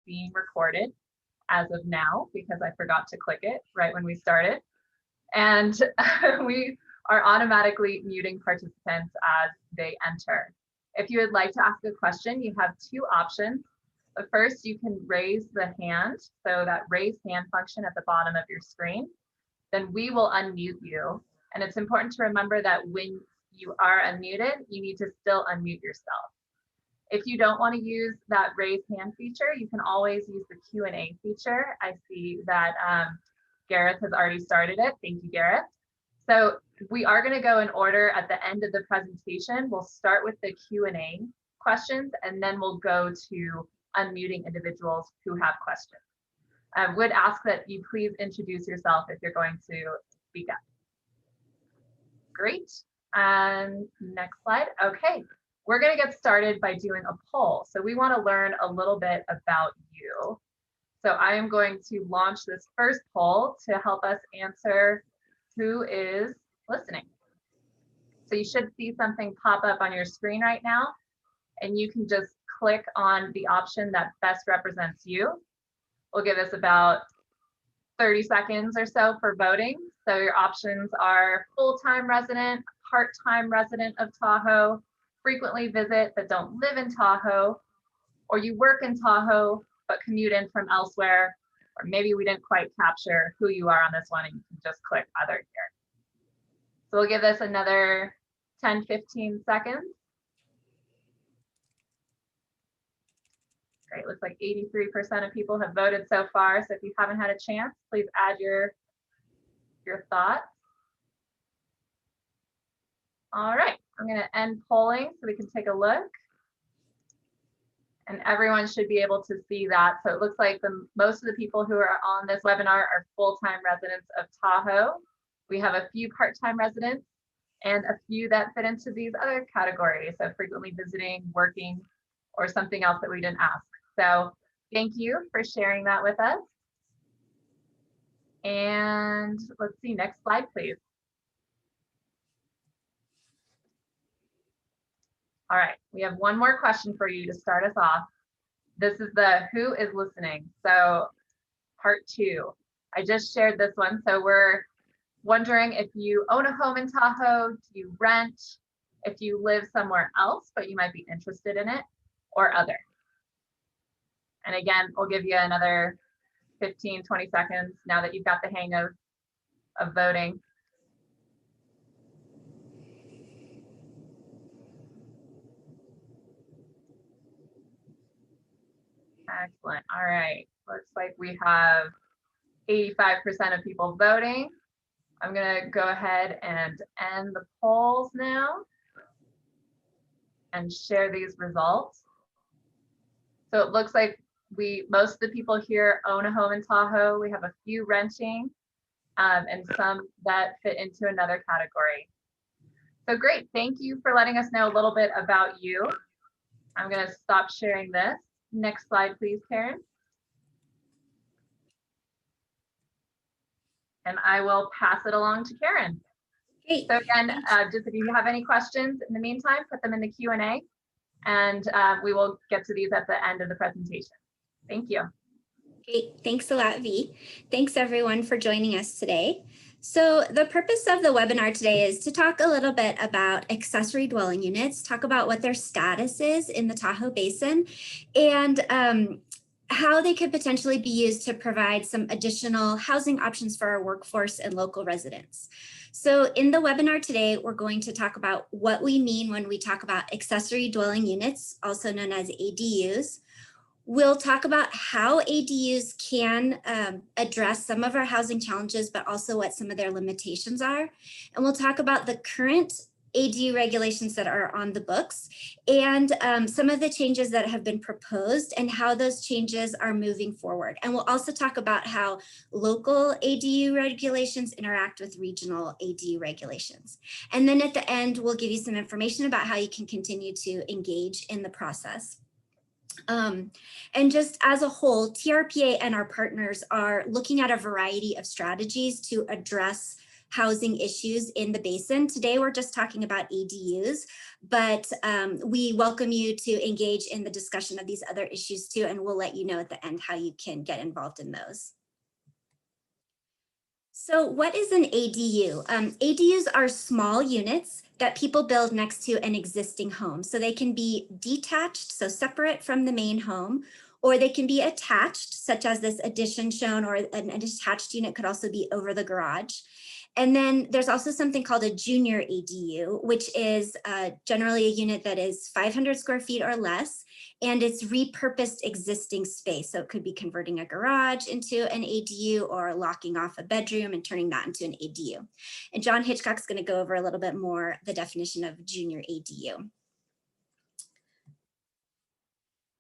being recorded as of now because I forgot to click it right when we started. And we are automatically muting participants as they enter. If you would like to ask a question, you have two options. The first, you can raise the hand, so that raise hand function at the bottom of your screen. Then we will unmute you. And it's important to remember that when you are unmuted, you need to still unmute yourself. If you don't want to use that raise hand feature, you can always use the Q&A feature. I see that Gareth has already started it. Thank you, Gareth. So we are going to go in order at the end of the presentation. We'll start with the Q&A questions, and then we'll go to unmuting individuals who have questions. I would ask that you please introduce yourself if you're going to speak up. Great. And next slide. Okay, we're going to get started by doing a poll. So we want to learn a little bit about you. So I am going to launch this first poll to help us answer who is listening. So you should see something pop up on your screen right now, and you can just click on the option that best represents you. We'll give us about 30 seconds or so for voting. So your options are full-time resident, part-time resident of Tahoe, frequently visit but don't live in Tahoe, or you work in Tahoe but commute in from elsewhere, or maybe we didn't quite capture who you are on this one and you can just click other here. So we'll give this another 10, 15 seconds. Great, looks like 83% of people have voted so far. So if you haven't had a chance, please add your thoughts. All right, I'm gonna end polling so we can take a look. And everyone should be able to see that. So it looks like most of the people who are on this webinar are full-time residents of Tahoe. We have a few part-time residents and a few that fit into these other categories. So frequently visiting, working, or something else that we didn't ask. So thank you for sharing that with us. And let's see, next slide, please. All right, we have one more question for you to start us off. This is the who is listening. So part 2. I just shared this one. So we're wondering if you own a home in Tahoe, do you rent, if you live somewhere else, but you might be interested in it, or other. And again, we'll give you another 15, 20 seconds now that you've got the hang of voting. Excellent. All right. Looks like we have 85% of people voting. I'm going to go ahead and end the polls now and share these results. So it looks like most of the people here own a home in Tahoe. We have a few renting and some that fit into another category. So great. Thank you for letting us know a little bit about you. I'm going to stop sharing this. Next slide, please, Karen. And I will pass it along to Karen. Great. So again, just if you have any questions in the meantime, put them in the Q&A, and we will get to these at the end of the presentation. Thank you. Great. Thanks a lot, V. Thanks everyone for joining us today. So the purpose of the webinar today is to talk a little bit about accessory dwelling units, talk about what their status is in the Tahoe Basin, and how they could potentially be used to provide some additional housing options for our workforce and local residents. So in the webinar today, we're going to talk about what we mean when we talk about accessory dwelling units, also known as ADUs. We'll talk about how ADUs can address some of our housing challenges, but also what some of their limitations are. And we'll talk about the current ADU regulations that are on the books and some of the changes that have been proposed and how those changes are moving forward. And we'll also talk about how local ADU regulations interact with regional ADU regulations. And then at the end, we'll give you some information about how you can continue to engage in the process. And just as a whole, TRPA and our partners are looking at a variety of strategies to address housing issues in the basin. Today, we're just talking about ADUs, but we welcome you to engage in the discussion of these other issues too, and we'll let you know at the end how you can get involved in those. So what is an ADU? ADUs are small units that people build next to an existing home. So they can be detached, so separate from the main home, or they can be attached, such as this addition shown, or an attached unit could also be over the garage. And then there's also something called a junior ADU, which is generally a unit that is 500 square feet or less, and it's repurposed existing space. So it could be converting a garage into an ADU or locking off a bedroom and turning that into an ADU. And John Hitchcock's going to go over a little bit more the definition of junior ADU.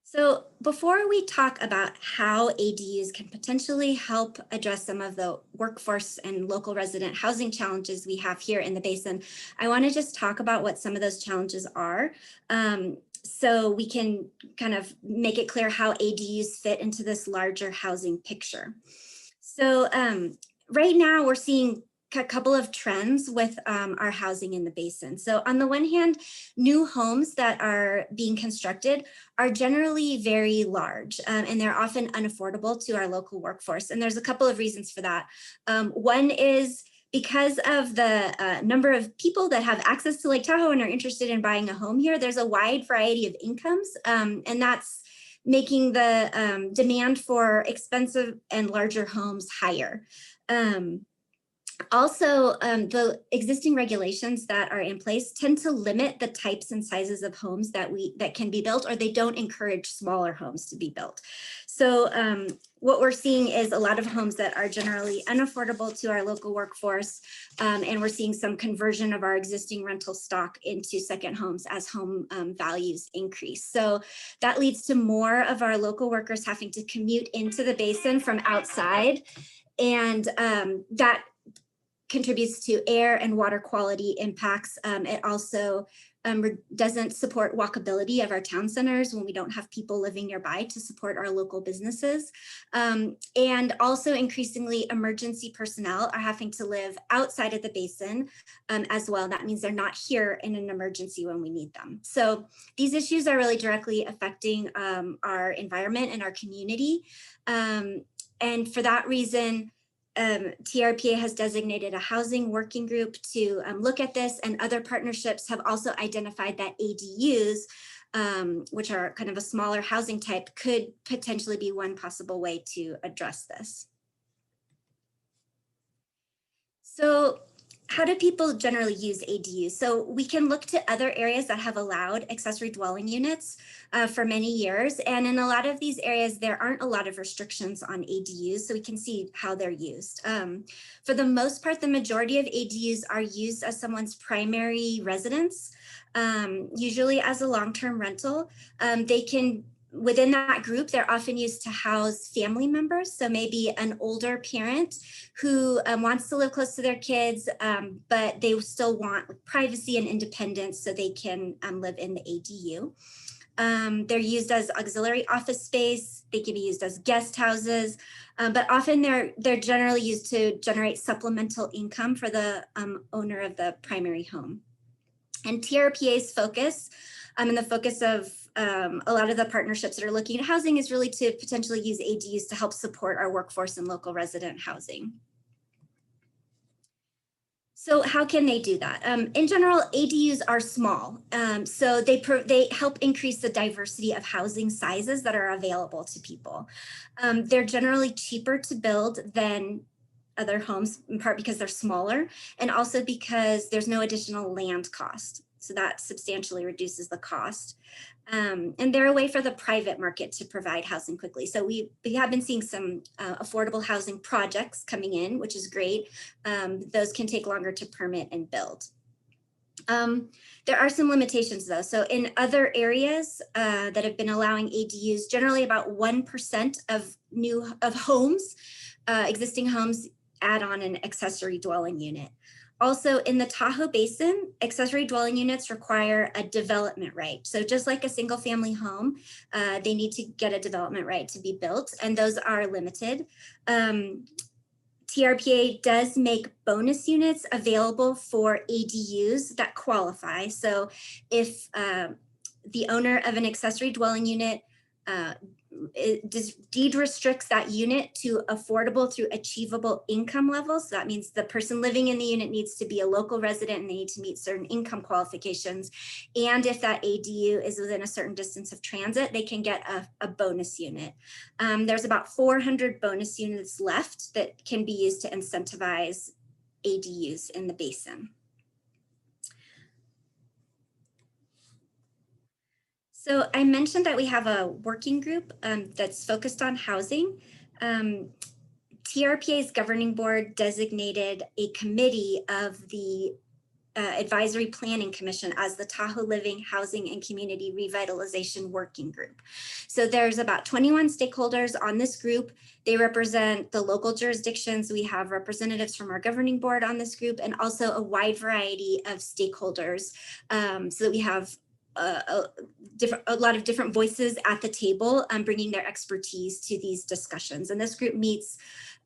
So before we talk about how ADUs can potentially help address some of the workforce and local resident housing challenges we have here in the basin, I want to just talk about what some of those challenges are, so we can kind of make it clear how ADUs fit into this larger housing picture. So right now we're seeing a couple of trends with our housing in the basin. So on the one hand, new homes that are being constructed are generally very large, and they're often unaffordable to our local workforce. And there's a couple of reasons for that. One is because of the number of people that have access to Lake Tahoe and are interested in buying a home here, there's a wide variety of incomes, and that's making the demand for expensive and larger homes higher. Also, the existing regulations that are in place tend to limit the types and sizes of homes that can be built, or they don't encourage smaller homes to be built. So what we're seeing is a lot of homes that are generally unaffordable to our local workforce, and we're seeing some conversion of our existing rental stock into second homes as home values increase. So that leads to more of our local workers having to commute into the basin from outside, and that contributes to air and water quality impacts. It also doesn't support walkability of our town centers when we don't have people living nearby to support our local businesses. And also increasingly emergency personnel are having to live outside of the basin as well. That means they're not here in an emergency when we need them. So these issues are really directly affecting our environment and our community. And for that reason, TRPA has designated a housing working group to look at this, and other partnerships have also identified that ADUs, which are kind of a smaller housing type, could potentially be one possible way to address this. So how do people generally use ADUs? So we can look to other areas that have allowed accessory dwelling units for many years. And in a lot of these areas, there aren't a lot of restrictions on ADUs, so we can see how they're used. For the most part, the majority of ADUs are used as someone's primary residence, usually as a long-term rental. They can Within that group, they're often used to house family members. So maybe an older parent who wants to live close to their kids, but they still want privacy and independence so they can live in the ADU. They're used as auxiliary office space. They can be used as guest houses, but often they're generally used to generate supplemental income for the owner of the primary home. And TRPA's focus and the focus of a lot of the partnerships that are looking at housing is really to potentially use ADUs to help support our workforce and local resident housing. So how can they do that? In general, ADUs are small, so they help increase the diversity of housing sizes that are available to people. They're generally cheaper to build than other homes, in part because they're smaller, and also because there's no additional land cost. So that substantially reduces the cost. And they're a way for the private market to provide housing quickly. So we have been seeing some affordable housing projects coming in, which is great. Those can take longer to permit and build. There are some limitations though. So in other areas that have been allowing ADUs, generally about 1% of homes, existing homes, add on an accessory dwelling unit. Also, in the Tahoe Basin, accessory dwelling units require a development right. So just like a single family home, they need to get a development right to be built, and those are limited. TRPA does make bonus units available for ADUs that qualify. So if the owner of an accessory dwelling unit deed restricts that unit to affordable through achievable income levels. So that means the person living in the unit needs to be a local resident and they need to meet certain income qualifications. And if that ADU is within a certain distance of transit, they can get a bonus unit. There's about 400 bonus units left that can be used to incentivize ADUs in the basin. So I mentioned that we have a working group that's focused on housing. TRPA's governing board designated a committee of the Advisory Planning Commission as the Tahoe Living, Housing, and Community Revitalization Working Group. So there's about 21 stakeholders on this group. They represent the local jurisdictions. We have representatives from our governing board on this group and also a wide variety of stakeholders so that we have a lot of different voices at the table, bringing their expertise to these discussions. And this group meets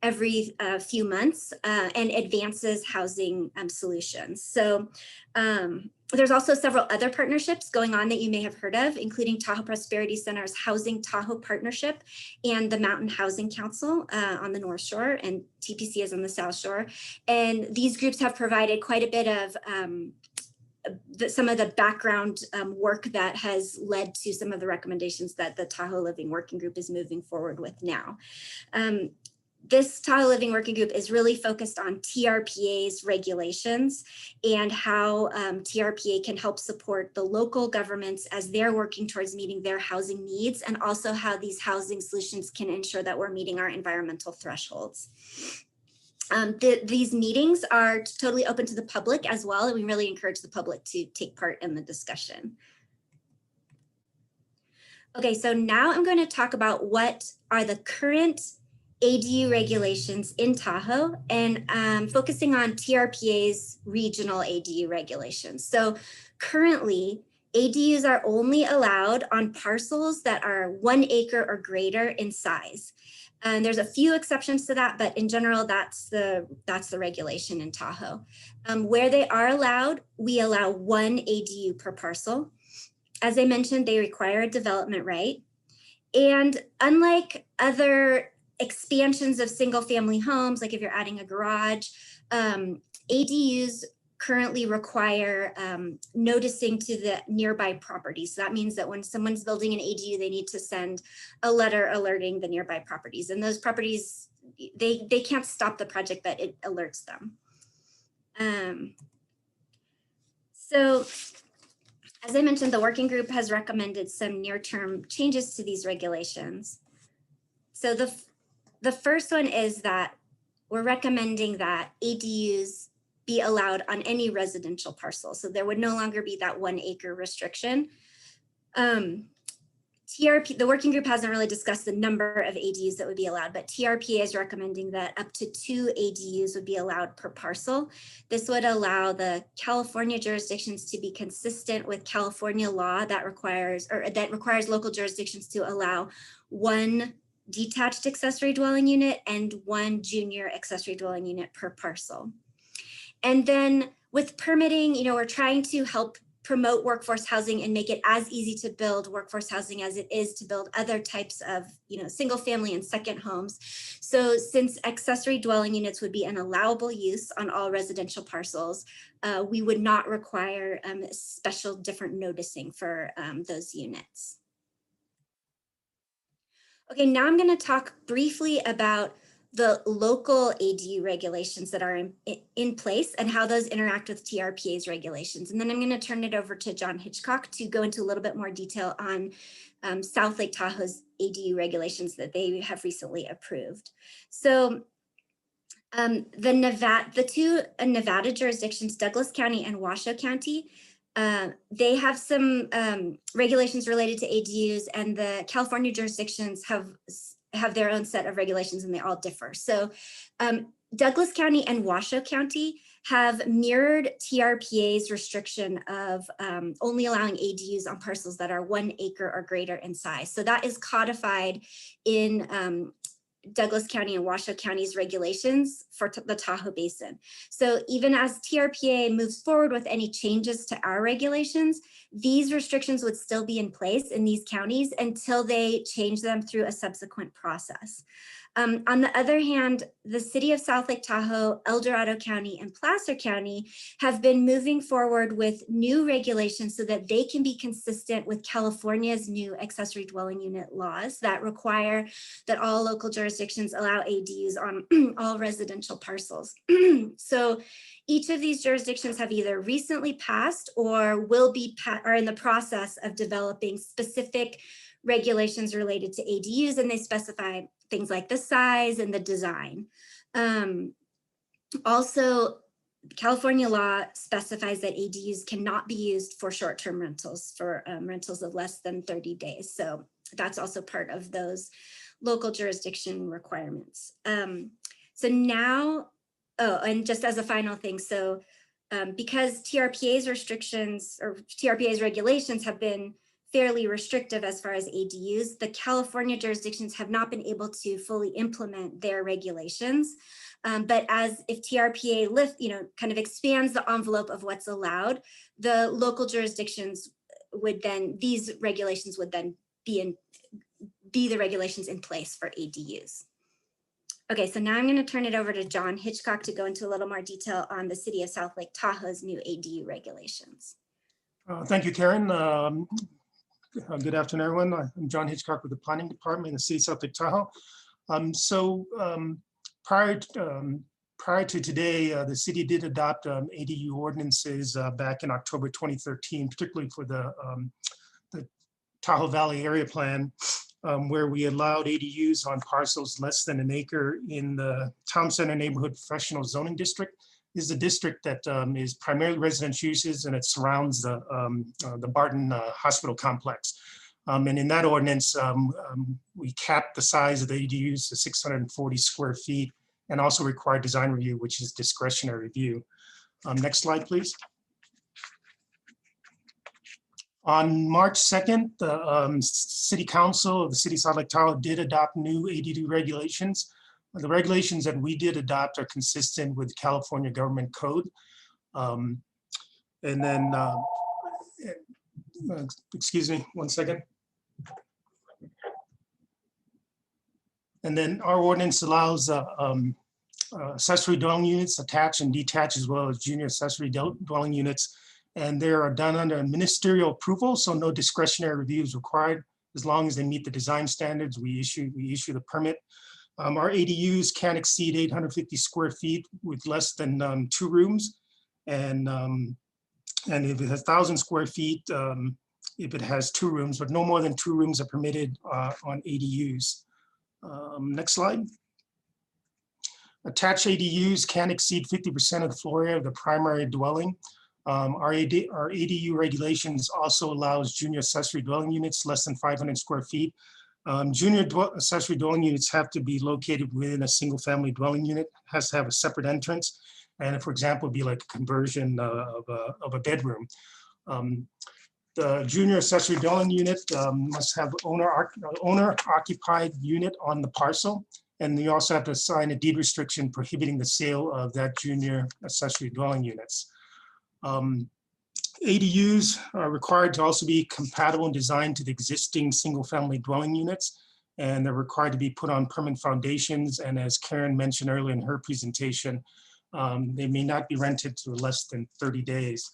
every few months and advances housing solutions. So there's also several other partnerships going on that you may have heard of, including Tahoe Prosperity Center's Housing Tahoe Partnership and the Mountain Housing Council on the North Shore, and TPC is on the South Shore. And these groups have provided quite a bit of some of the background work that has led to some of the recommendations that the Tahoe Living Working Group is moving forward with now. This Tahoe Living Working Group is really focused on TRPA's regulations and how TRPA can help support the local governments as they're working towards meeting their housing needs, and also how these housing solutions can ensure that we're meeting our environmental thresholds. These meetings are totally open to the public as well, and we really encourage the public to take part in the discussion. Okay, so now I'm going to talk about what are the current ADU regulations in Tahoe, and focusing on TRPA's regional ADU regulations. So currently, ADUs are only allowed on parcels that are 1 acre or greater in size. And there's a few exceptions to that, but in general, that's the regulation in Tahoe. Where they are allowed, we allow 1 ADU per parcel. As I mentioned, they require a development right. And unlike other expansions of single family homes, like if you're adding a garage, ADUs currently require noticing to the nearby properties. So that means that when someone's building an ADU, they need to send a letter alerting the nearby properties. And those properties, they can't stop the project, but it alerts them. So as I mentioned, the working group has recommended some near-term changes to these regulations. So the first one is that we're recommending that ADUs be allowed on any residential parcel. So there would no longer be that 1 acre restriction. The working group hasn't really discussed the number of ADUs that would be allowed, but TRPA is recommending that up to 2 ADUs would be allowed per parcel. This would allow the California jurisdictions to be consistent with California law that requires local jurisdictions to allow 1 detached accessory dwelling unit and 1 junior accessory dwelling unit per parcel. And then with permitting, we're trying to help promote workforce housing and make it as easy to build workforce housing as it is to build other types of, single family and second homes. So since accessory dwelling units would be an allowable use on all residential parcels, we would not require special different noticing for those units. Okay, now I'm going to talk briefly about the local ADU regulations that are in place and how those interact with TRPA's regulations. And then I'm going to turn it over to John Hitchcock to go into a little bit more detail on South Lake Tahoe's ADU regulations that they have recently approved. So the 2 Nevada jurisdictions, Douglas County and Washoe County, they have some regulations related to ADUs, and the California jurisdictions have their own set of regulations, and they all differ. So Douglas County and Washoe County have mirrored TRPA's restriction of only allowing ADUs on parcels that are 1 acre or greater in size. So that is codified in Douglas County and Washoe County's regulations for the Tahoe Basin. So even as TRPA moves forward with any changes to our regulations, these restrictions would still be in place in these counties until they change them through a subsequent process. On the other hand, the city of South Lake Tahoe, El Dorado County, and Placer County have been moving forward with new regulations so that they can be consistent with California's new accessory dwelling unit laws that require that all local jurisdictions allow ADUs on all residential parcels. So each of these jurisdictions have either recently passed or are in the process of developing specific regulations related to ADUs, and they specify things like the size and the design. Also, California law specifies that ADUs cannot be used for short-term rentals, for rentals of less than 30 days. So that's also part of those local jurisdiction requirements. So now, oh, and just as a final thing, so because TRPA's restrictions or TRPA's regulations have been fairly restrictive as far as ADUs, the California jurisdictions have not been able to fully implement their regulations. But if TRPA kind of expands the envelope of what's allowed, the local jurisdictions would then, these regulations would then be the regulations in place for ADUs. Okay, so now I'm going to turn it over to John Hitchcock to go into a little more detail on the city of South Lake Tahoe's new ADU regulations. Thank you, Karen. Good afternoon, everyone. I'm John Hitchcock with the Planning Department in the city of South Lake Tahoe. Prior to today, the city did adopt ADU ordinances back in October 2013, particularly for the Tahoe Valley Area Plan, where we allowed ADUs on parcels less than an acre in the Town Center Neighborhood Professional Zoning District. This is a district that is primarily residential uses, and it surrounds the Barton Hospital Complex. And in that ordinance, we capped the size of the ADUs to 640 square feet and also required design review, which is discretionary review. Next slide, please. On March 2nd, the City Council of the City of South Lake Tahoe did adopt new ADU regulations. The regulations that we did adopt are consistent with California Government Code. And then, excuse me, one second. And then our ordinance allows accessory dwelling units, attached and detached, as well as junior accessory dwelling units. And they are done under ministerial approval, so no discretionary review is required. As long as they meet the design standards, we issue the permit. Our ADUs can't exceed 850 square feet with less than 2 rooms. And if it has 1,000 square feet, if it has 2 rooms, but no more than 2 rooms are permitted on ADUs. Next slide. Attached ADUs can exceed 50% of the floor area of the primary dwelling. Our ADU regulations also allows junior accessory dwelling units less than 500 square feet. Junior accessory dwelling units have to be located within a single family dwelling unit, has to have a separate entrance. And for example, it'd be like a conversion of a bedroom. The junior accessory dwelling unit must have owner occupied unit on the parcel. And you also have to sign a deed restriction prohibiting the sale of that junior accessory dwelling units. ADUs are required to also be compatible and designed to the existing single family dwelling units. And they're required to be put on permanent foundations. And as Karen mentioned earlier in her presentation, they may not be rented to less than 30 days.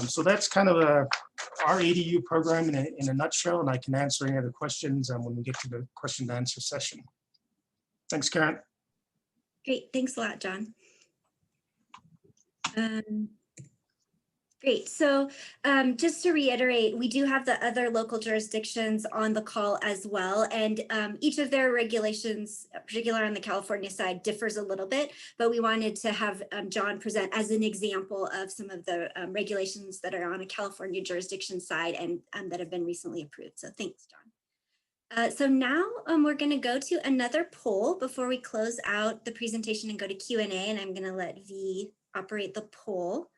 So that's kind of our ADU program in a nutshell, and I can answer any other questions when we get to the question and answer session. Thanks, Karen. Great, thanks a lot, John. Great, so just to reiterate, we do have the other local jurisdictions on the call as well, and each of their regulations, particularly on the California side, differs a little bit, but we wanted to have John present as an example of some of the regulations that are on a California jurisdiction side and that have been recently approved. So thanks, John. So now we're going to go to another poll before we close out the presentation and go to Q&A, and I'm going to let V operate the poll.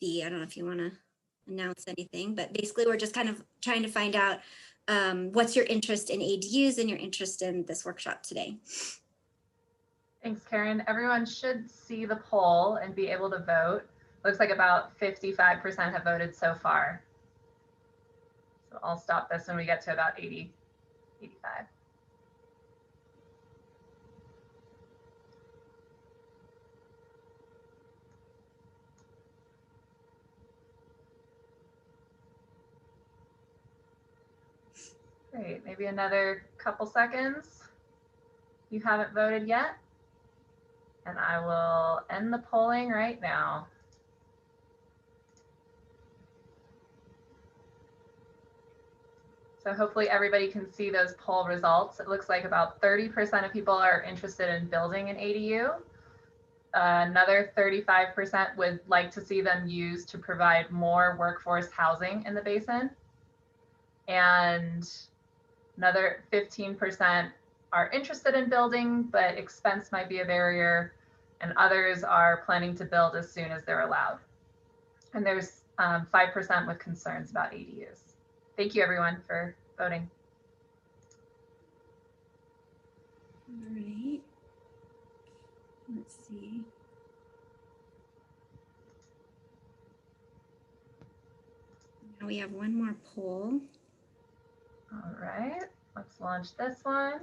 V, I don't know if you want to announce anything, but basically we're just kind of trying to find out what's your interest in ADUs and your interest in this workshop today? Thanks, Karen. Everyone should see the poll and be able to vote. Looks like about 55% have voted so far. So I'll stop this when we get to about 80, 85. Great, maybe another couple seconds. You haven't voted yet? And I will end the polling right now. So hopefully everybody can see those poll results. It looks like about 30% of people are interested in building an ADU. Another 35% would like to see them used to provide more workforce housing in the basin. And another 15% are interested in building, but expense might be a barrier. And others are planning to build as soon as they're allowed. And there's 5% with concerns about ADUs. Thank you everyone for voting. All right. Let's see. Now we have one more poll. All right, let's launch this one.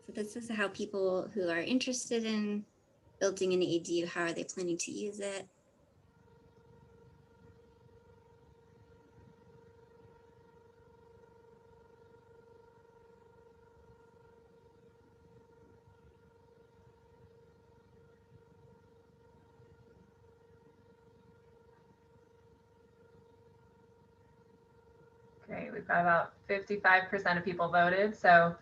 So this is how people who are interested in building an ADU, how are they planning to use it? Great, we've got about 55% of people voted. So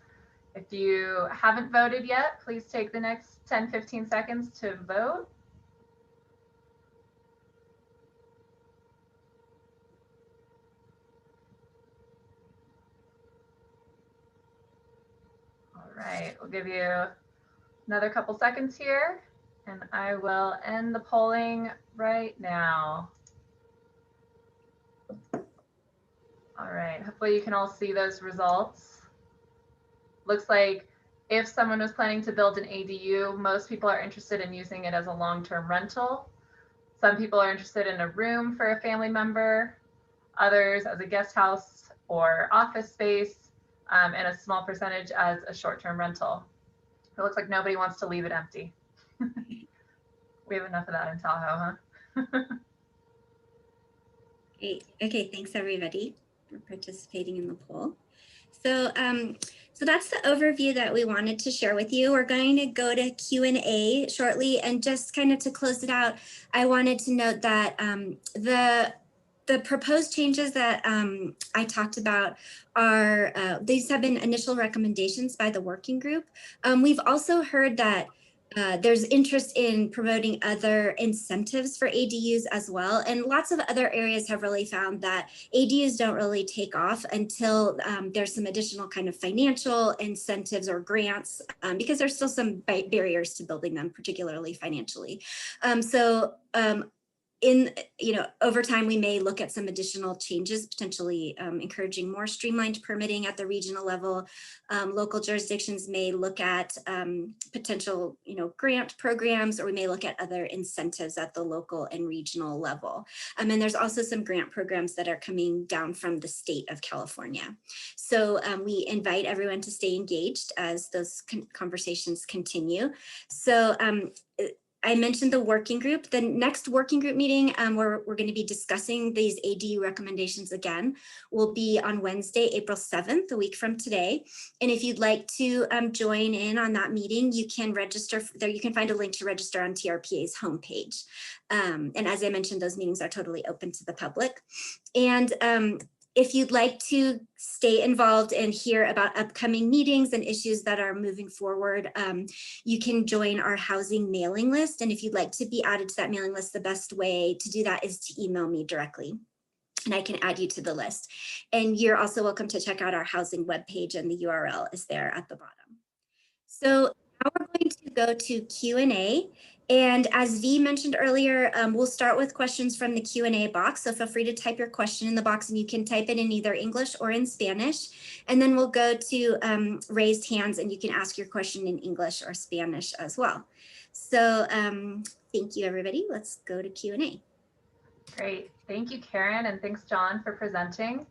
if you haven't voted yet, please take the next 10, 15 seconds to vote. All right, we'll give you another couple seconds here and I will end the polling right now. All right, hopefully you can all see those results. Looks like if someone was planning to build an ADU, most people are interested in using it as a long-term rental. Some people are interested in a room for a family member, others as a guest house or office space, and a small percentage as a short-term rental. It looks like nobody wants to leave it empty. We have enough of that in Tahoe, huh? Great. Okay, thanks everybody for participating in the poll. So, so that's the overview that we wanted to share with you. We're going to go to Q&A shortly, and just kind of to close it out, I wanted to note that the proposed changes that I talked about are, these have been initial recommendations by the working group. We've also heard that there's interest in promoting other incentives for ADUs as well. And lots of other areas have really found that ADUs don't really take off until there's some additional kind of financial incentives or grants, because there's still some barriers to building them, particularly financially. In, over time, we may look at some additional changes, potentially encouraging more streamlined permitting at the regional level. Local jurisdictions may look at potential, grant programs, or we may look at other incentives at the local and regional level. And there's also some grant programs that are coming down from the state of California. So we invite everyone to stay engaged as those conversations continue. So I mentioned the working group. The next working group meeting where we're going to be discussing these ADU recommendations again will be on Wednesday, April 7th, a week from today. And if you'd like to join in on that meeting, you can register there. You can find a link to register on TRPA's homepage. And as I mentioned, those meetings are totally open to the public. And if you'd like to stay involved and hear about upcoming meetings and issues that are moving forward, you can join our housing mailing list. And if you'd like to be added to that mailing list, the best way to do that is to email me directly, and I can add you to the list. And you're also welcome to check out our housing webpage, and the URL is there at the bottom. So Now we're going to go to Q&A. And as V mentioned earlier, we'll start with questions from the Q&A box. So feel free to type your question in the box, and you can type it in either English or in Spanish. And then we'll go to raised hands, and you can ask your question in English or Spanish as well. So thank you, everybody. Let's go to Q&A. Great. Thank you, Karen, and thanks, John, for presenting.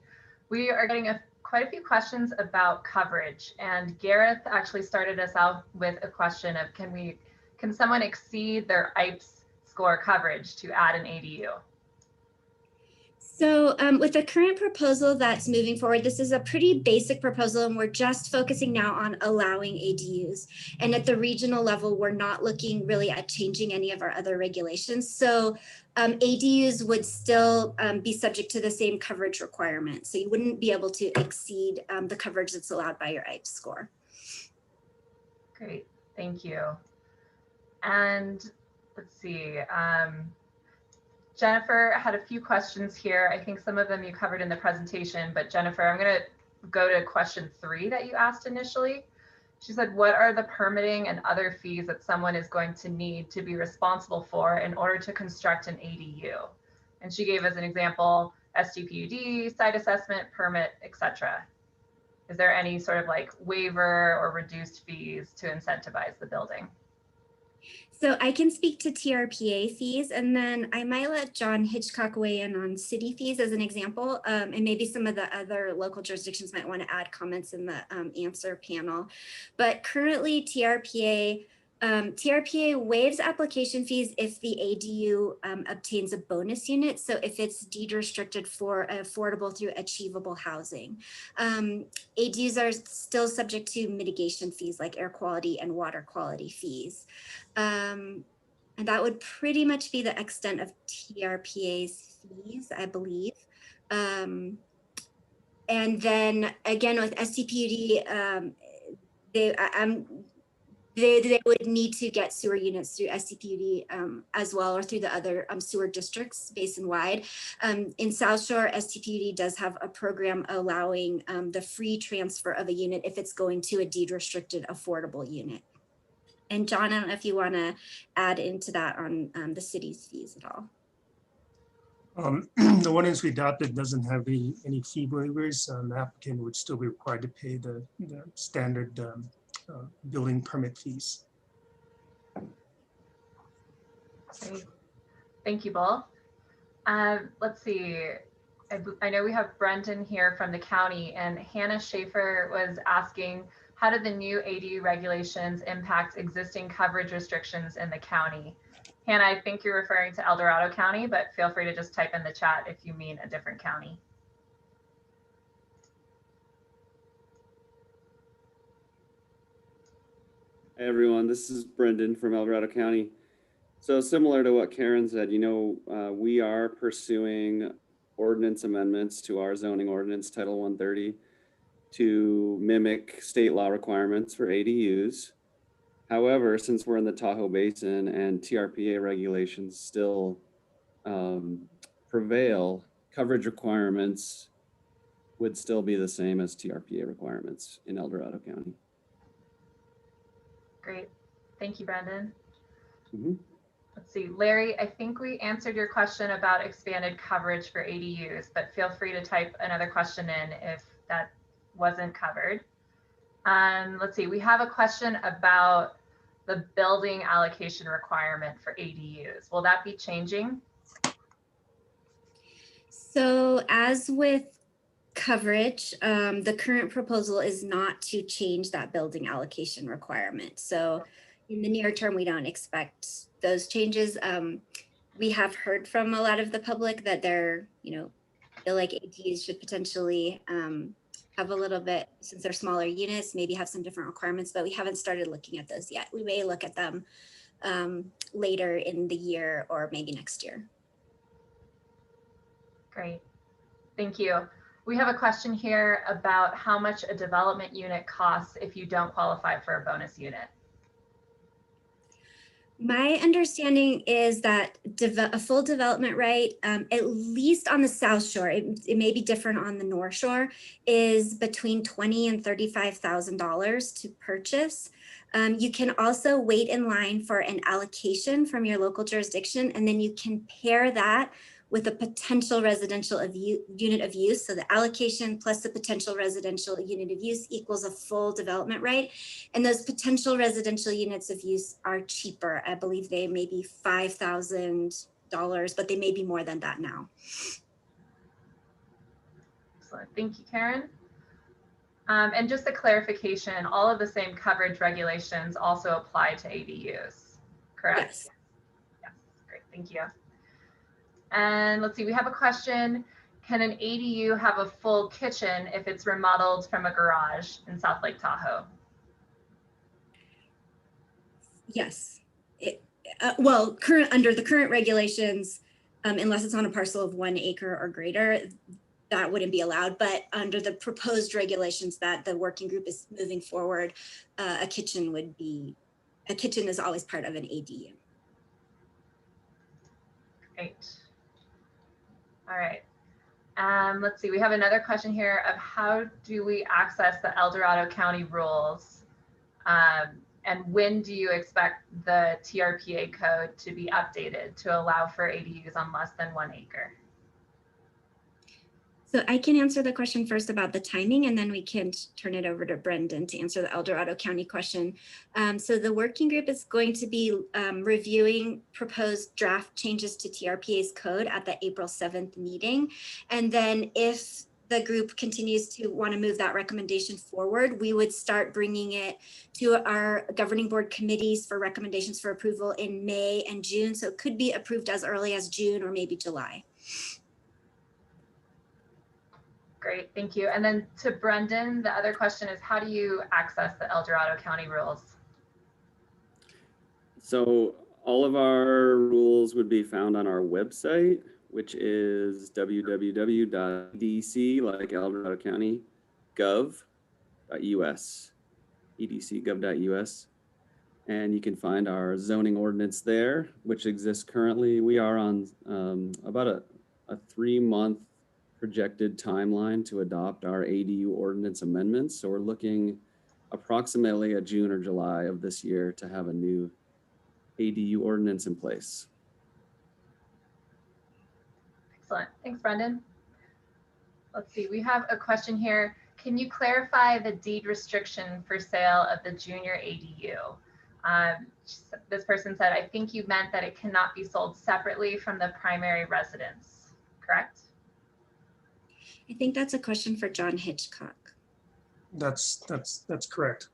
We are getting quite a few questions about coverage, and Gareth actually started us out with a question of can someone exceed their IPES score coverage to add an ADU? So with the current proposal that's moving forward, this is a pretty basic proposal, and we're just focusing now on allowing ADUs. And at the regional level, we're not looking really at changing any of our other regulations. So ADUs would still be subject to the same coverage requirements. So you wouldn't be able to exceed the coverage that's allowed by your IPES score. Great, thank you. And let's see. Jennifer had a few questions here. I think some of them you covered in the presentation, but Jennifer, I'm going to go to question 3 that you asked initially. She said, what are the permitting and other fees that someone is going to need to be responsible for in order to construct an ADU? And she gave us an example, SDPUD, site assessment, permit, etc. Is there any sort of like waiver or reduced fees to incentivize the building? So I can speak to TRPA fees, and then I might let John Hitchcock weigh in on city fees as an example, and maybe some of the other local jurisdictions might want to add comments in the answer panel. But currently TRPA waives application fees if the ADU obtains a bonus unit. So if it's deed restricted for affordable through achievable housing. ADUs are still subject to mitigation fees like air quality and water quality fees. And that would pretty much be the extent of TRPA's fees, I believe. And then again with SDPUD, they would need to get sewer units through SDPUD as well, or through the other sewer districts basin-wide. In South Shore, SDPUD does have a program allowing the free transfer of a unit if it's going to a deed restricted affordable unit. And John, I don't know if you want to add into that on the city's fees at all. The ordinance we adopted doesn't have any fee waivers. The applicant would still be required to pay the standard building permit fees. Great. Thank you both. Let's see. I know we have Brendan here from the county, and Hannah Schaefer was asking, how do the new ADU regulations impact existing coverage restrictions in the county? Hannah, I think you're referring to El Dorado County, but feel free to just type in the chat if you mean a different county. Hey everyone, this is Brendan from El Dorado County. So similar to what Karen said, we are pursuing ordinance amendments to our zoning ordinance, Title 130, to mimic state law requirements for ADUs. However, since we're in the Tahoe Basin and TRPA regulations still prevail, coverage requirements would still be the same as TRPA requirements in El Dorado County. Great. Thank you, Brendan. Mm-hmm. Let's see, Larry, I think we answered your question about expanded coverage for ADUs, but feel free to type another question in if that wasn't covered. Let's see, we have a question about the building allocation requirement for ADUs. Will that be changing? So as with coverage, the current proposal is not to change that building allocation requirement. So in the near term, we don't expect those changes. We have heard from a lot of the public that they're, feel like ADUs should potentially have a little bit, since they're smaller units, maybe have some different requirements, but we haven't started looking at those yet. We may look at them later in the year or maybe next year. Great, thank you. We have a question here about how much a development unit costs if you don't qualify for a bonus unit. My understanding is that a full development right, at least on the South Shore, it may be different on the North Shore, is between $20,000 and $35,000 to purchase. You can also wait in line for an allocation from your local jurisdiction, and then you can pair that with a potential residential unit of use. So the allocation plus the potential residential unit of use equals a full development right. And those potential residential units of use are cheaper. I believe they may be $5,000, but they may be more than that now. Excellent. Thank you, Karen. And just a clarification, all of the same coverage regulations also apply to ADUs, correct? Yes. Yes, great, thank you. And let's see, we have a question. Can an ADU have a full kitchen if it's remodeled from a garage in South Lake Tahoe? Yes. Well, under the current regulations, unless it's on a parcel of 1 acre or greater, that wouldn't be allowed. But under the proposed regulations that the working group is moving forward, a kitchen is always part of an ADU. Great. All right. Let's see, we have another question here of how do we access the El Dorado County rules? And when do you expect the TRPA code to be updated to allow for ADUs on less than 1 acre? So I can answer the question first about the timing, and then we can turn it over to Brendan to answer the El Dorado County question. So the working group is going to be reviewing proposed draft changes to TRPA's code at the April 7th meeting. And then if the group continues to want to move that recommendation forward, we would start bringing it to our governing board committees for recommendations for approval in May and June. So it could be approved as early as June or maybe July. Great, thank you. And then to Brendan, the other question is, how do you access the El Dorado County rules? So all of our rules would be found on our website, which is www.edc, like El Dorado County, gov.us, edcgov.us. And you can find our zoning ordinance there, which exists currently. We are on about a 3-month projected timeline to adopt our ADU ordinance amendments. So we're looking approximately at June or July of this year to have a new ADU ordinance in place. Excellent, thanks, Brendan. Let's see, we have a question here. Can you clarify the deed restriction for sale of the junior ADU? This person said, I think you meant that it cannot be sold separately from the primary residence, correct? I think that's a question for John Hitchcock. That's correct.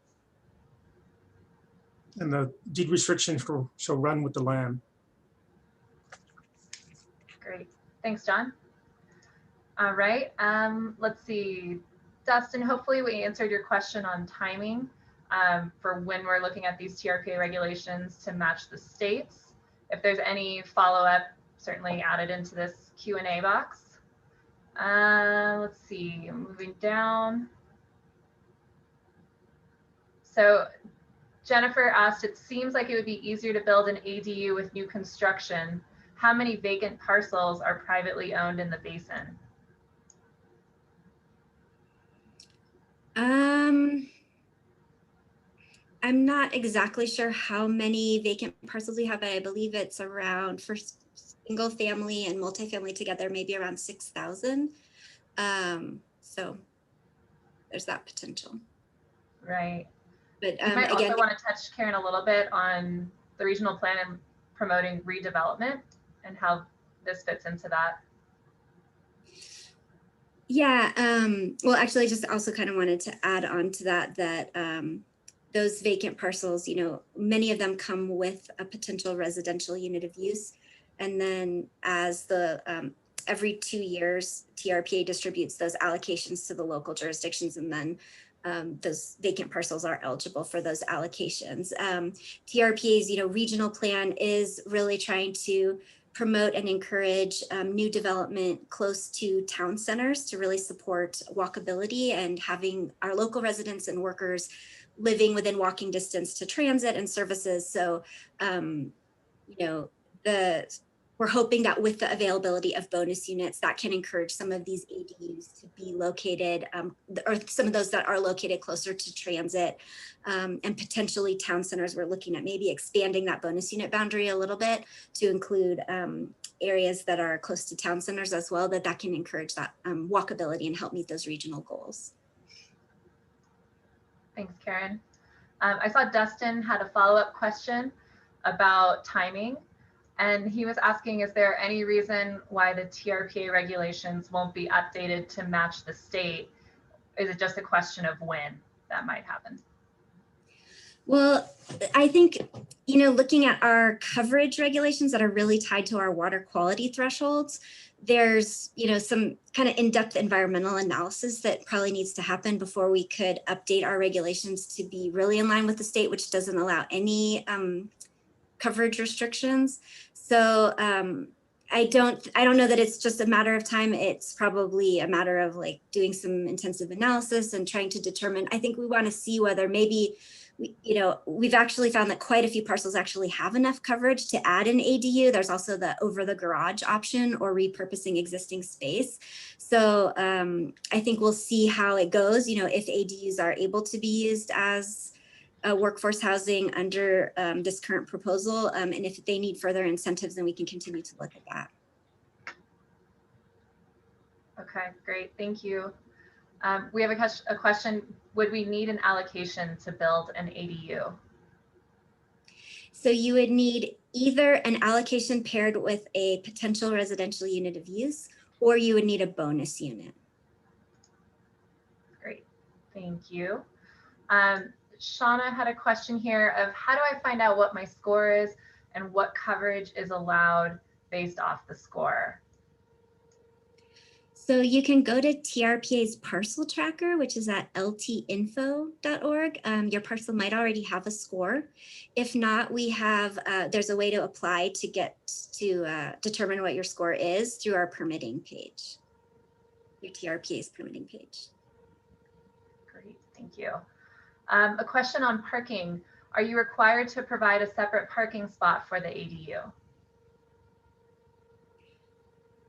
And the deed restriction shall run with the land. Great, thanks, John. All right, let's see. Dustin, hopefully we answered your question on timing for when we're looking at these TRPA regulations to match the states. If there's any follow-up, certainly add it into this Q&A box. Let's see, moving down. So Jennifer asked, it seems like it would be easier to build an ADU with new construction. How many vacant parcels are privately owned in the basin? I'm not exactly sure how many vacant parcels we have, but I believe it's around, for single family and multifamily together, maybe around 6,000. So there's that potential. Right. But you might again, also want to touch, Karen, a little bit on the regional plan and promoting redevelopment and how this fits into that. Yeah, well, actually, I just also kind of wanted to add on to that, those vacant parcels, you know, many of them come with a potential residential unit of use. And then as the every 2 years, TRPA distributes those allocations to the local jurisdictions, and then those vacant parcels are eligible for those allocations. TRPA's, you know, regional plan is really trying to promote and encourage new development close to town centers to really support walkability and having our local residents and workers living within walking distance to transit and services. So, you know, we're hoping that with the availability of bonus units, that can encourage some of these ADUs to be located, or some of those that are located closer to transit, and potentially town centers. We're looking at maybe expanding that bonus unit boundary a little bit to include areas that are close to town centers as well, that can encourage that walkability and help meet those regional goals. Thanks, Karen. I saw Dustin had a follow-up question about timing. And he was asking, is there any reason why the TRPA regulations won't be updated to match the state? Is it just a question of when that might happen? Well, I think, you know, looking at our coverage regulations that are really tied to our water quality thresholds, there's, you know, some kind of in-depth environmental analysis that probably needs to happen before we could update our regulations to be really in line with the state, which doesn't allow any coverage restrictions. So I don't know that it's just a matter of time. It's probably a matter of like doing some intensive analysis and trying to determine. I think we want to see whether maybe, you know, we've actually found that quite a few parcels actually have enough coverage to add an ADU. There's also the over the garage option or repurposing existing space. So I think we'll see how it goes, you know, if ADUs are able to be used as workforce housing under this current proposal. And if they need further incentives, then we can continue to look at that. Okay, great, thank you. We have a question, would we need an allocation to build an ADU? So you would need either an allocation paired with a potential residential unit of use, or you would need a bonus unit. Great, thank you. Shauna had a question here of how do I find out what my score is and what coverage is allowed based off the score? So you can go to TRPA's parcel tracker, which is at ltinfo.org. Your parcel might already have a score. If not, we have, there's a way to apply to get to determine what your score is through our permitting page, your TRPA's permitting page. Great, thank you. A question on parking. Are you required to provide a separate parking spot for the ADU?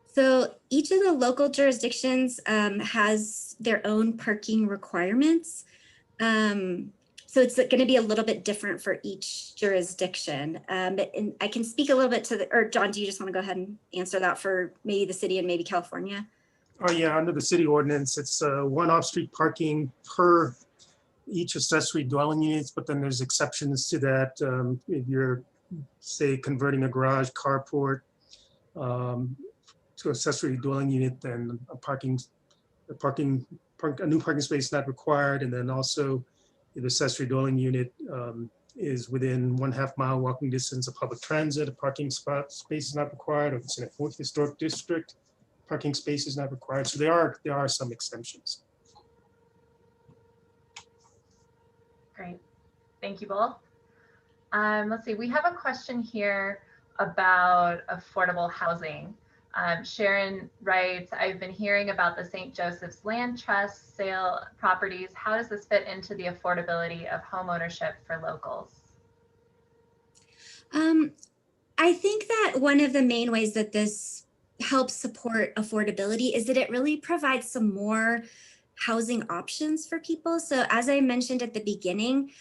So each of the local jurisdictions has their own parking requirements. So it's going to be a little bit different for each jurisdiction. But I can speak a little bit to or John, do you just want to go ahead and answer that for maybe the city and maybe California? Oh yeah, under the city ordinance, it's one off-street parking per each accessory dwelling units, but then there's exceptions to that. If you're, say, converting a garage carport to accessory dwelling unit, then a new parking space is not required. And then also, if the accessory dwelling unit is within 1/2 mile walking distance of public transit, a parking space is not required. Or if it's in a historic district, parking space is not required. So there are some exemptions. Great, thank you both. Let's see, we have a question here about affordable housing. Sharon writes, I've been hearing about the St. Joseph's Land Trust sale properties. How does this fit into the affordability of homeownership for locals? I think that one of the main ways that this helps support affordability is that it really provides some more housing options for people. So as I mentioned at the beginning,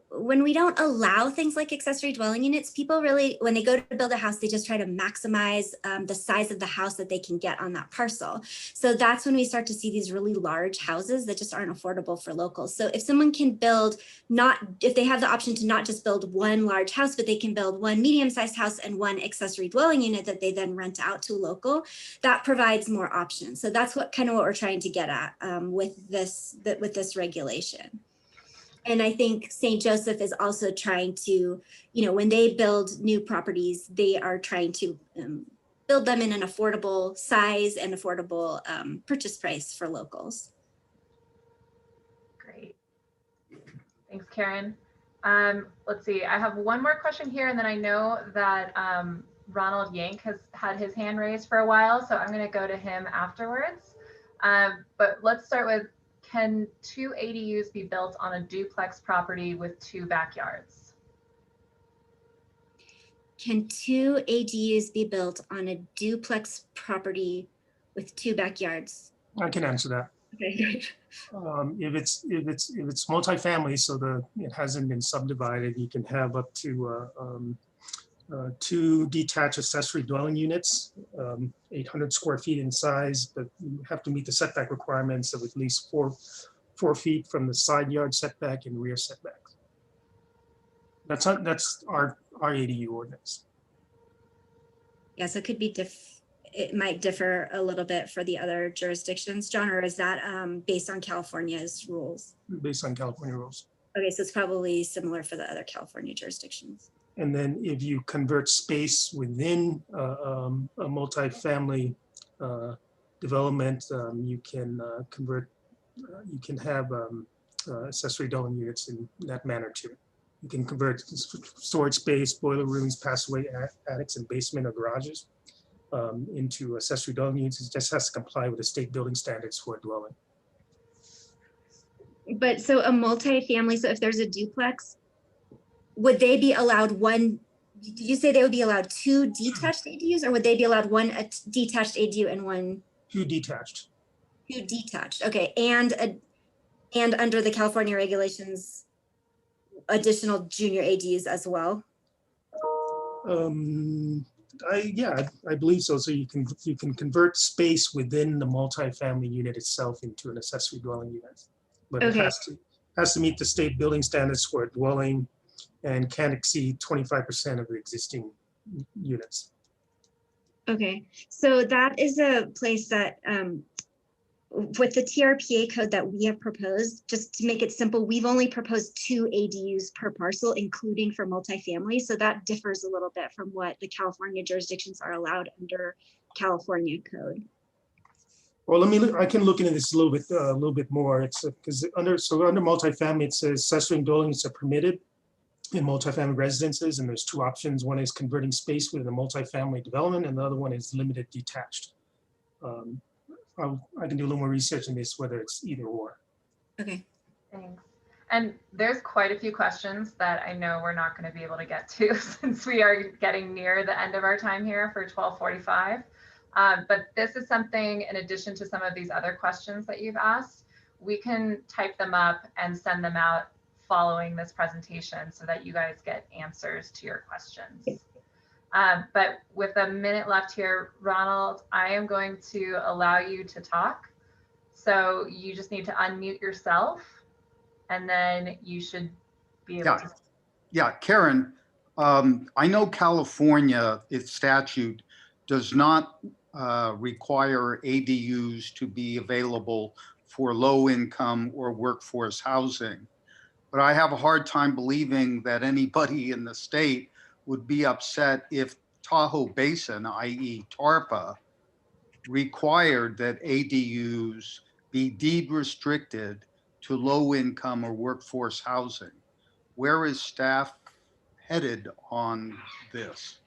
when we don't allow things like accessory dwelling units, people really, when they go to build a house, they just try to maximize the size of the house that they can get on that parcel. So that's when we start to see these really large houses that just aren't affordable for locals. So if someone can build, if they have the option to not just build one large house, but they can build one medium-sized house and one accessory dwelling unit that they then rent out to a local, that provides more options. So that's what we're trying to get at with this regulation. And I think St. Joseph is also trying to, when they build new properties, they are trying to build them in an affordable size and affordable purchase price for locals. Great. Thanks, Karen. Let's see, I have one more question here, and then I know that Ronald Yank has had his hand raised for a while, so I'm going to go to him afterwards. But let's start with can 2 ADUs be built on a duplex property with 2 backyards? Can 2 ADUs be built on a duplex property with 2 backyards? I can answer that. Okay, great. If it's multifamily, so it hasn't been subdivided, you can have up to 2 detached accessory dwelling units, 800 square feet in size, but you have to meet the setback requirements of at least 4 feet from the side yard setback and rear setback. That's our ADU ordinance. Yes, it could be it might differ a little bit for the other jurisdictions, John, or is that based on California's rules? Based on California rules. Okay, so it's probably similar for the other California jurisdictions. And then if you convert space within a multifamily development, you can you can have accessory dwelling units in that manner too. You can convert storage space, boiler rooms, passageway, attics, and basement or garages into accessory dwelling units. It just has to comply with the state building standards for a dwelling. But so a multifamily, so if there's a duplex, would they be allowed one? Did you say they would be allowed 2 detached ADUs, or would they be allowed 1 detached ADU and 1? 2 detached. 2 detached. Okay, and under the California regulations, additional junior ADUs as well. I believe so. So you can convert space within the multifamily unit itself into an accessory dwelling unit, but Okay. it has to meet the state building standards for a dwelling and can't exceed 25% of the existing units. Okay, so that is a place that with the TRPA code that we have proposed, just to make it simple, we've only proposed 2 ADUs per parcel, including for multifamily. So that differs a little bit from what the California jurisdictions are allowed under California code. Well, I can look into this a little bit more. It's because under multifamily, it says accessory dwellings are permitted in multifamily residences, and there's 2 options. One is converting space within a multifamily development, and the other one is limited detached. I can do a little more research on this, whether it's either or. Okay. Thanks. And there's quite a few questions that I know we're not going to be able to get to since we are getting near the end of our time here for 12:45. But this is something, in addition to some of these other questions that you've asked, we can type them up and send them out following this presentation so that you guys get answers to your questions. But with a minute left here, Ronald, I am going to allow you to talk. So you just need to unmute yourself, and then you should be able to. Yeah, Karen, I know California, its statute does not require ADUs to be available for low income or workforce housing. But I have a hard time believing that anybody in the state would be upset if Tahoe Basin, i.e. TRPA, required that ADUs be deed restricted to low income or workforce housing. Where is staff headed on this?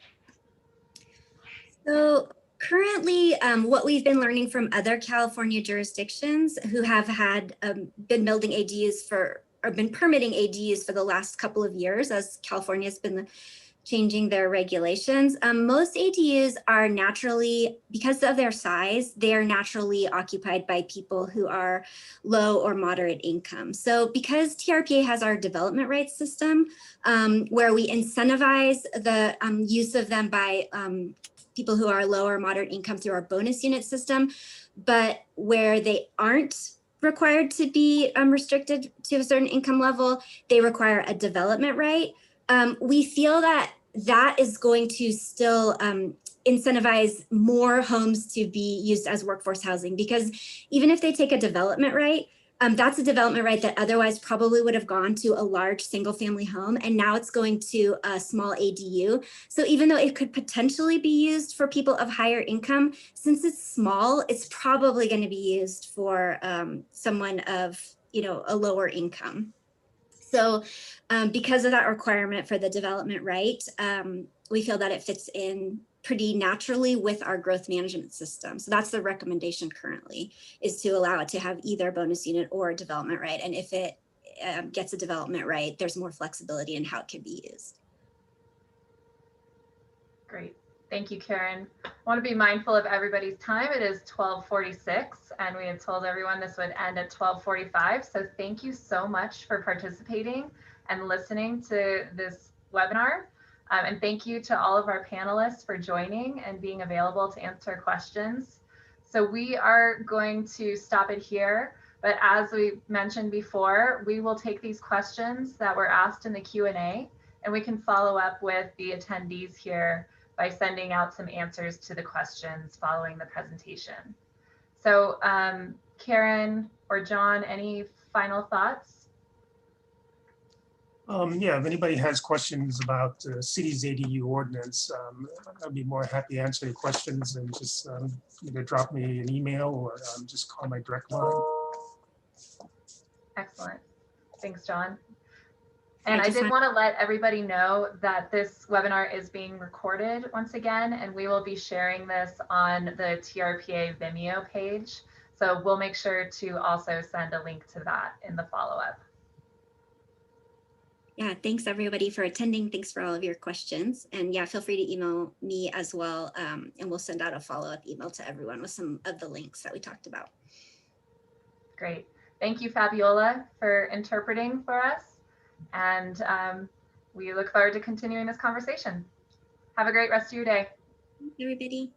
So currently, what we've been learning from other California jurisdictions who have had been building ADUs or been permitting ADUs for the last couple of years, as California has been changing their regulations. Most ADUs are naturally, because of their size, they are naturally occupied by people who are low or moderate income. So because TRPA has our development rights system, where we incentivize the use of them by people who are low or moderate income through our bonus unit system, but where they aren't required to be restricted to a certain income level, they require a development right. We feel that that is going to still incentivize more homes to be used as workforce housing, because even if they take a development right, that's a development right that otherwise probably would have gone to a large single family home, and now it's going to a small ADU. So even though it could potentially be used for people of higher income, since it's small, it's probably going to be used for someone of, a lower income. So because of that requirement for the development right, we feel that it fits in pretty naturally with our growth management system. So that's the recommendation currently, is to allow it to have either a bonus unit or a development right. And if it gets a development right, there's more flexibility in how it can be used. Great. Thank you, Karen. I want to be mindful of everybody's time. It is 12:46 and we had told everyone this would end at 12:45. So thank you so much for participating and listening to this webinar. And thank you to all of our panelists for joining and being available to answer questions. So we are going to stop it here. But as we mentioned before, we will take these questions that were asked in the Q&A and we can follow up with the attendees here by sending out some answers to the questions following the presentation. So Karen or John, any final thoughts? Yeah, if anybody has questions about the city's ADU ordinance, I'd be more happy to answer your questions, and just either drop me an email or just call my direct line. Excellent. Thanks, John. And I just did want to let everybody know that this webinar is being recorded once again, and we will be sharing this on the TRPA Vimeo page. So we'll make sure to also send a link to that in the follow-up. Yeah, thanks everybody for attending. Thanks for all of your questions. And yeah, feel free to email me as well. And we'll send out a follow-up email to everyone with some of the links that we talked about. Great. Thank you, Fabiola, for interpreting for us. And we look forward to continuing this conversation. Have a great rest of your day. Thanks, everybody.